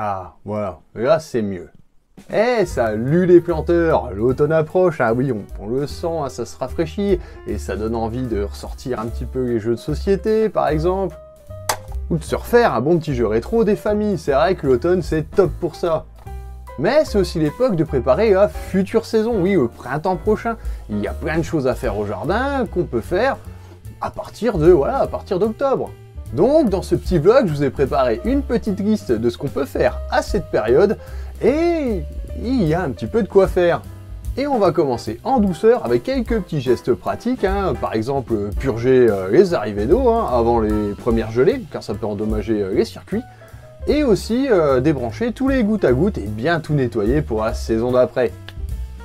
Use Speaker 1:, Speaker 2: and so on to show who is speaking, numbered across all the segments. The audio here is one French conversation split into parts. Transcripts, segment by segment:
Speaker 1: Ah, voilà, là c'est mieux. Eh, salut les planteurs, l'automne approche, ah oui, on le sent, hein, ça se rafraîchit, et ça donne envie de ressortir un petit peu les jeux de société, par exemple, ou de se refaire un bon petit jeu rétro des familles, c'est vrai que l'automne c'est top pour ça. Mais c'est aussi l'époque de préparer la future saison, oui, au printemps prochain. Il y a plein de choses à faire au jardin qu'on peut faire à partir d'octobre. Donc dans ce petit vlog, je vous ai préparé une petite liste de ce qu'on peut faire à cette période et il y a un petit peu de quoi faire. Et on va commencer en douceur avec quelques petits gestes pratiques, hein. Par exemple purger les arrivées d'eau avant les premières gelées, car ça peut endommager les circuits. Et aussi débrancher tous les gouttes à gouttes et bien tout nettoyer pour la saison d'après.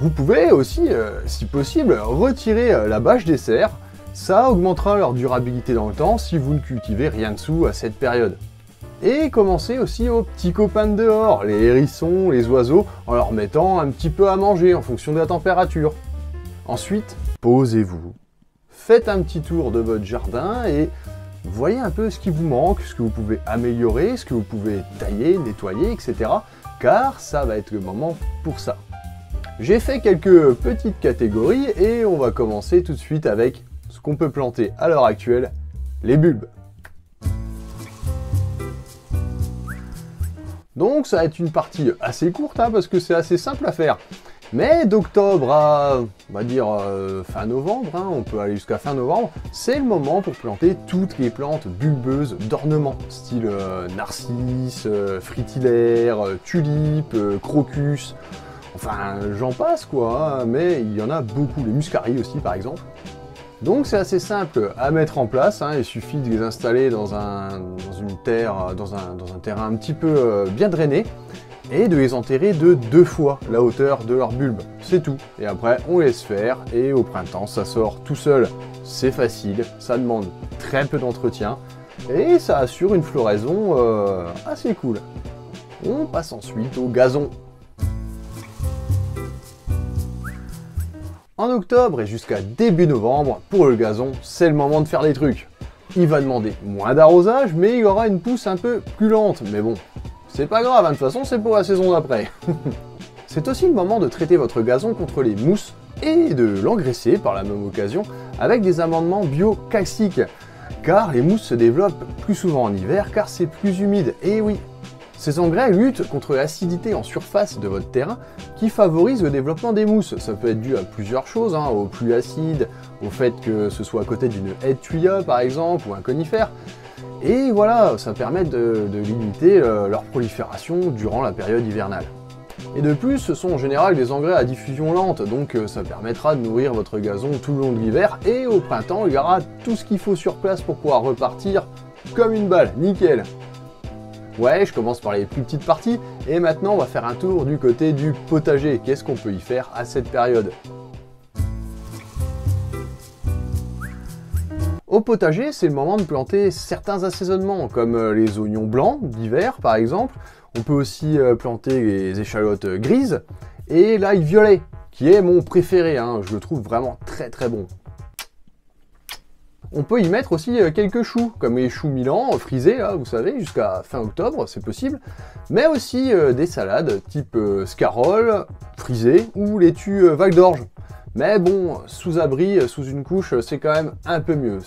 Speaker 1: Vous pouvez aussi, si possible, retirer la bâche des serres. Ça augmentera leur durabilité dans le temps si vous ne cultivez rien dessous à cette période. Et commencez aussi aux petits copains de dehors, les hérissons, les oiseaux, en leur mettant un petit peu à manger en fonction de la température. Ensuite, posez-vous, faites un petit tour de votre jardin et voyez un peu ce qui vous manque, ce que vous pouvez améliorer, ce que vous pouvez tailler, nettoyer, etc. Car ça va être le moment pour ça. J'ai fait quelques petites catégories et on va commencer tout de suite avec ce qu'on peut planter à l'heure actuelle, les bulbes. Donc ça va être une partie assez courte parce que c'est assez simple à faire. Mais d'octobre à, on va dire, fin novembre, on peut aller jusqu'à fin novembre, c'est le moment pour planter toutes les plantes bulbeuses d'ornement, style narcisse, fritillaire, tulipe, crocus, enfin j'en passe quoi, mais il y en a beaucoup, les muscaries aussi par exemple. Donc c'est assez simple à mettre en place, il suffit de les installer dans une terre, dans un terrain un petit peu bien drainé, et de les enterrer de 2 fois la hauteur de leur bulbe, c'est tout. Et après on laisse faire, et au printemps ça sort tout seul, c'est facile, ça demande très peu d'entretien, et ça assure une floraison assez cool. On passe ensuite au gazon. En octobre et jusqu'à début novembre, pour le gazon, c'est le moment de faire des trucs. Il va demander moins d'arrosage, mais il aura une pousse un peu plus lente. Mais bon, c'est pas grave, de toute façon c'est pour la saison d'après. C'est aussi le moment de traiter votre gazon contre les mousses et de l'engraisser par la même occasion avec des amendements biocalciques. Car les mousses se développent plus souvent en hiver car c'est plus humide, et oui. Ces engrais luttent contre l'acidité en surface de votre terrain qui favorise le développement des mousses. Ça peut être dû à plusieurs choses, aux pluies acides, au fait que ce soit à côté d'une haie de tuya par exemple, ou un conifère. Et voilà, ça permet de limiter leur prolifération durant la période hivernale. Et de plus, ce sont en général des engrais à diffusion lente, donc ça permettra de nourrir votre gazon tout le long de l'hiver, et au printemps, il y aura tout ce qu'il faut sur place pour pouvoir repartir comme une balle, nickel. Ouais, je commence par les plus petites parties, et maintenant on va faire un tour du côté du potager. Qu'est-ce qu'on peut y faire à cette période? Au potager, c'est le moment de planter certains assaisonnements, comme les oignons blancs d'hiver par exemple. On peut aussi planter les échalotes grises, et l'ail violet, qui est mon préféré, je le trouve vraiment très très bon. On peut y mettre aussi quelques choux, comme les choux Milan, frisés, là, vous savez, jusqu'à fin octobre, c'est possible. Mais aussi des salades type scarole, frisée, ou laitue Val d'Orge. Mais bon, sous abri, sous une couche, c'est quand même un peu mieux,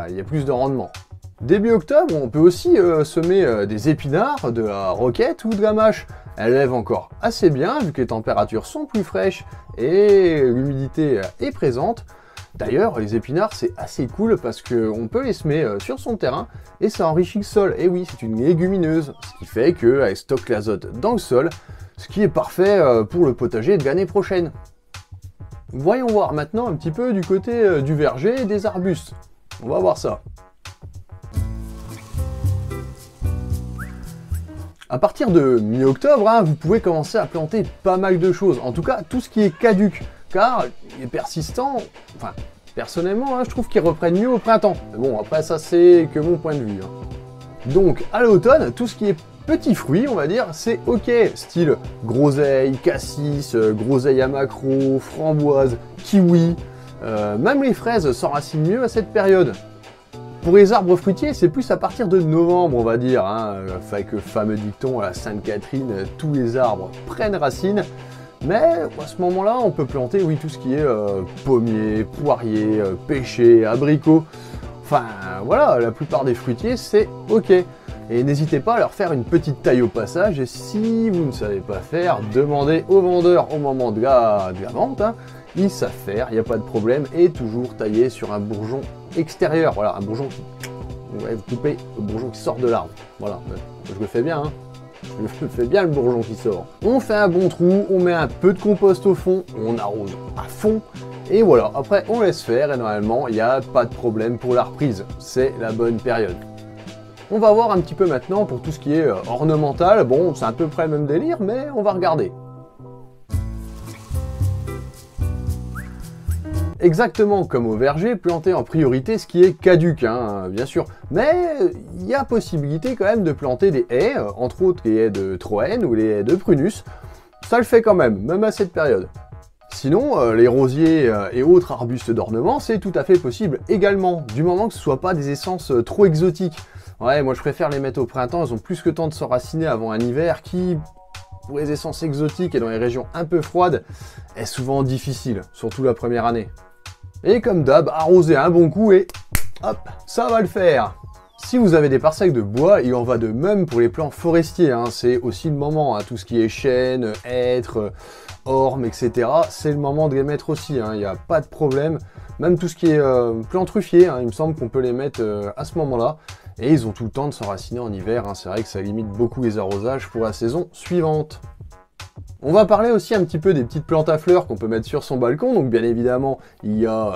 Speaker 1: il y a plus de rendement. Début octobre, on peut aussi semer des épinards, de la roquette ou de la mâche. Elles lèvent encore assez bien, vu que les températures sont plus fraîches et l'humidité est présente. D'ailleurs, les épinards, c'est assez cool parce qu'on peut les semer sur son terrain et ça enrichit le sol. Et oui, c'est une légumineuse, ce qui fait qu'elle stocke l'azote dans le sol, ce qui est parfait pour le potager de l'année prochaine. Voyons voir maintenant un petit peu du côté du verger et des arbustes. On va voir ça. À partir de mi-octobre, hein, vous pouvez commencer à planter pas mal de choses. En tout cas, tout ce qui est caduc. Car les persistants, enfin, personnellement, hein, je trouve qu'ils reprennent mieux au printemps. Mais bon, après, ça, c'est que mon point de vue. Hein. Donc, à l'automne, tout ce qui est petits fruits, on va dire, c'est ok. Style groseille, cassis, groseille à maquereau, framboise, kiwi. Même les fraises s'enracinent mieux à cette période. Pour les arbres fruitiers, c'est plus à partir de novembre, on va dire. Hein, avec le fameux dicton à la Sainte-Catherine, tous les arbres prennent racine. Mais à ce moment-là, on peut planter, oui, tout ce qui est pommier, poirier, pêcher, abricot. Enfin, voilà, la plupart des fruitiers, c'est ok. Et n'hésitez pas à leur faire une petite taille au passage. Et si vous ne savez pas faire, demandez aux vendeurs au moment de la vente. Hein. Ils savent faire, il n'y a pas de problème. Et toujours tailler sur un bourgeon extérieur. Voilà, un bourgeon qui... Ouais, vous coupez le bourgeon qui sort de l'arbre. Voilà, je le fais bien, hein. Je fais bien le bourgeon qui sort. On fait un bon trou, on met un peu de compost au fond, on arrose à fond, et voilà, après on laisse faire, et normalement, il n'y a pas de problème pour la reprise. C'est la bonne période. On va voir un petit peu maintenant pour tout ce qui est ornemental. Bon, c'est à peu près le même délire, mais on va regarder. Exactement comme au verger, planter en priorité ce qui est caduc, hein, bien sûr. Mais il y a possibilité quand même de planter des haies, entre autres les haies de Troène ou les haies de Prunus. Ça le fait quand même à cette période. Sinon, les rosiers et autres arbustes d'ornement, c'est tout à fait possible également, du moment que ce ne soit pas des essences trop exotiques. Ouais, moi je préfère les mettre au printemps, elles ont plus que temps de s'enraciner avant un hiver qui, pour les essences exotiques et dans les régions un peu froides, est souvent difficile, surtout la première année. Et comme d'hab, arroser un bon coup et hop, ça va le faire. Si vous avez des parcelles de bois, il en va de même pour les plants forestiers. Hein. C'est aussi le moment, hein. Tout ce qui est chêne, hêtre, orme, etc. C'est le moment de les mettre aussi, hein. Il n'y a pas de problème. Même tout ce qui est plants truffiers, hein. Il me semble qu'on peut les mettre à ce moment-là. Et ils ont tout le temps de s'enraciner en hiver. Hein. C'est vrai que ça limite beaucoup les arrosages pour la saison suivante. On va parler aussi un petit peu des petites plantes à fleurs qu'on peut mettre sur son balcon. Donc bien évidemment, il y a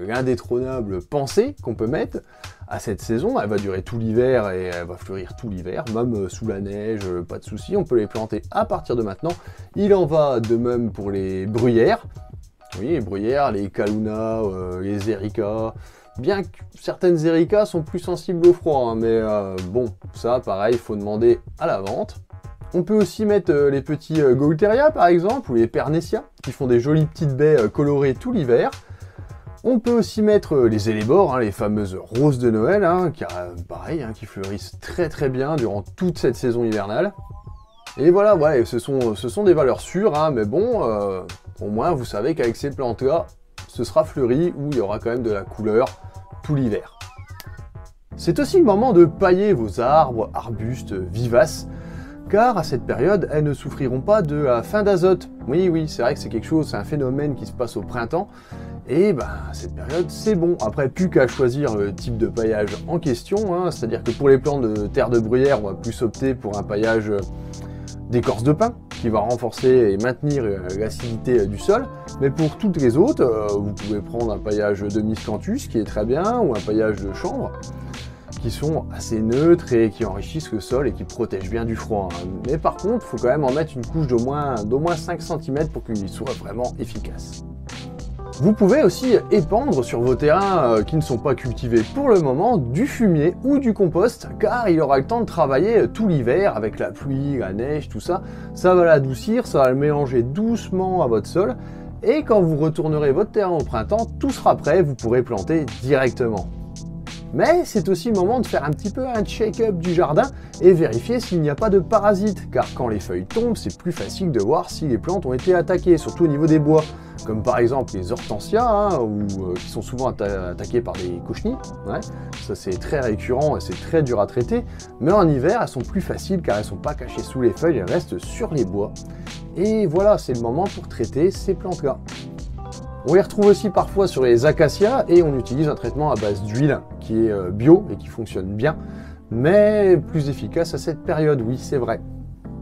Speaker 1: l'indétrônable pensée qu'on peut mettre à cette saison. Elle va durer tout l'hiver et elle va fleurir tout l'hiver, même sous la neige, pas de souci. On peut les planter à partir de maintenant. Il en va de même pour les bruyères. Oui, les bruyères, les calluna, les éricas. Bien que certaines éricas sont plus sensibles au froid, hein, mais bon, ça pareil, il faut demander à la vente. On peut aussi mettre les petits Gaultheria par exemple, ou les Pernetia, qui font des jolies petites baies colorées tout l'hiver. On peut aussi mettre les élébores, hein, les fameuses roses de Noël, hein, qui, pareil, hein, qui fleurissent très bien durant toute cette saison hivernale. Et voilà, ouais, ce sont des valeurs sûres, hein, mais bon, au moins vous savez qu'avec ces plantes-là, ce sera fleuri, où il y aura quand même de la couleur tout l'hiver. C'est aussi le moment de pailler vos arbres, arbustes vivaces, car à cette période, elles ne souffriront pas de la fin d'azote. Oui, c'est vrai que c'est quelque chose, c'est un phénomène qui se passe au printemps, et à cette période, c'est bon. Après, plus qu'à choisir le type de paillage en question, hein, c'est-à-dire que pour les plants de terre de bruyère, on va plus opter pour un paillage d'écorce de pin, qui va renforcer et maintenir l'acidité du sol, mais pour toutes les autres, vous pouvez prendre un paillage de miscanthus, qui est très bien, ou un paillage de chanvre, qui sont assez neutres et qui enrichissent le sol et qui protègent bien du froid. Hein. Mais par contre, il faut quand même en mettre une couche d'au moins 5 cm pour qu'il soit vraiment efficace. Vous pouvez aussi épandre sur vos terrains qui ne sont pas cultivés pour le moment du fumier ou du compost, car il aura le temps de travailler tout l'hiver avec la pluie, la neige, tout ça. Ça va l'adoucir, ça va le mélanger doucement à votre sol, et quand vous retournerez votre terrain au printemps, tout sera prêt, vous pourrez planter directement. Mais c'est aussi le moment de faire un petit peu un check-up du jardin et vérifier s'il n'y a pas de parasites, car quand les feuilles tombent, c'est plus facile de voir si les plantes ont été attaquées, surtout au niveau des bois, comme par exemple les hortensias, hein, qui sont souvent attaquées par des cochenilles. Ouais, ça c'est très récurrent et c'est très dur à traiter, mais en hiver, elles sont plus faciles car elles ne sont pas cachées sous les feuilles, elles restent sur les bois. Et voilà, c'est le moment pour traiter ces plantes-là. On les retrouve aussi parfois sur les acacias et on utilise un traitement à base d'huile qui est bio et qui fonctionne bien, mais plus efficace à cette période, oui c'est vrai.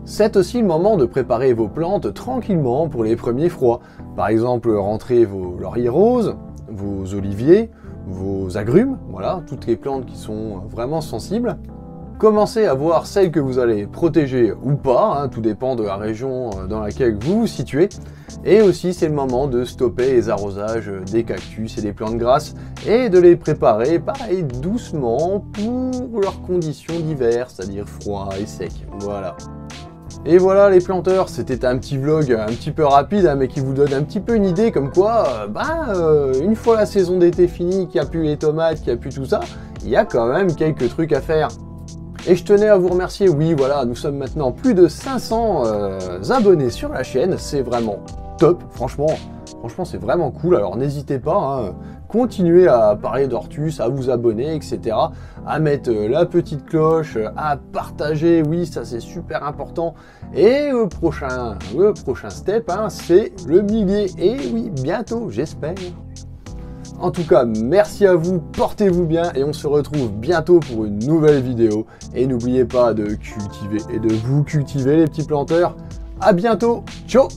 Speaker 1: C'est aussi le moment de préparer vos plantes tranquillement pour les premiers froids. Par exemple, rentrer vos lauriers roses, vos oliviers, vos agrumes, voilà, toutes les plantes qui sont vraiment sensibles. Commencez à voir celles que vous allez protéger ou pas, hein, tout dépend de la région dans laquelle vous vous situez. Et aussi c'est le moment de stopper les arrosages des cactus et des plantes grasses et de les préparer, pareil, doucement pour leurs conditions d'hiver, c'est-à-dire froid et sec, voilà. Et voilà les planteurs, c'était un petit vlog un petit peu rapide, hein, mais qui vous donne un petit peu une idée comme quoi, une fois la saison d'été finie, qu'il n'y a plus les tomates, qu'il n'y a plus tout ça, il y a quand même quelques trucs à faire. Et je tenais à vous remercier, oui voilà, nous sommes maintenant plus de 500 abonnés sur la chaîne, c'est vraiment top, franchement c'est vraiment cool, alors n'hésitez pas, hein, continuez à parler d'Ortus, à vous abonner, etc. À mettre la petite cloche, à partager, oui ça c'est super important. Et le prochain step, hein, c'est le millier, et oui, bientôt j'espère. En tout cas, merci à vous, portez-vous bien et on se retrouve bientôt pour une nouvelle vidéo. Et n'oubliez pas de cultiver et de vous cultiver les petits planteurs. À bientôt, ciao!